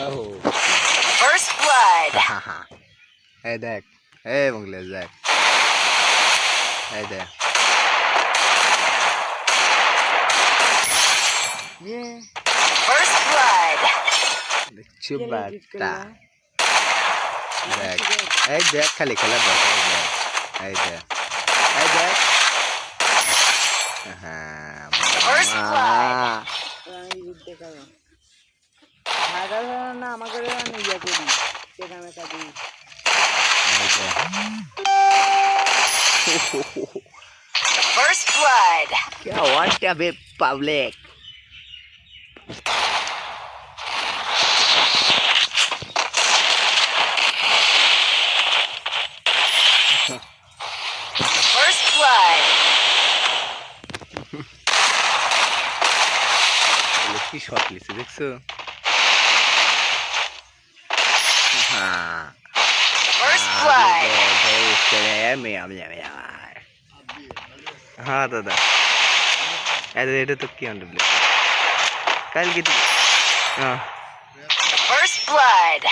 Oh. First blood. এই দেখ, এই মঙ্গলেশ দেখ, এই দেখ। First blood. দেখছো বাটা, দেখ, এই দেখ খালি খেলা দেখ, এই দেখ, এই দেখ। হ্যাঁ, First blood. না আমাকে ইয়ে করি সেখানে কাজে First blood. क्या want a bit public? First blood. কি শট লিছে দেখছো? হ্যাঁ, First blood. হ্যাঁ দাদা, এটা তো কি আনলে কাল কি? First blood.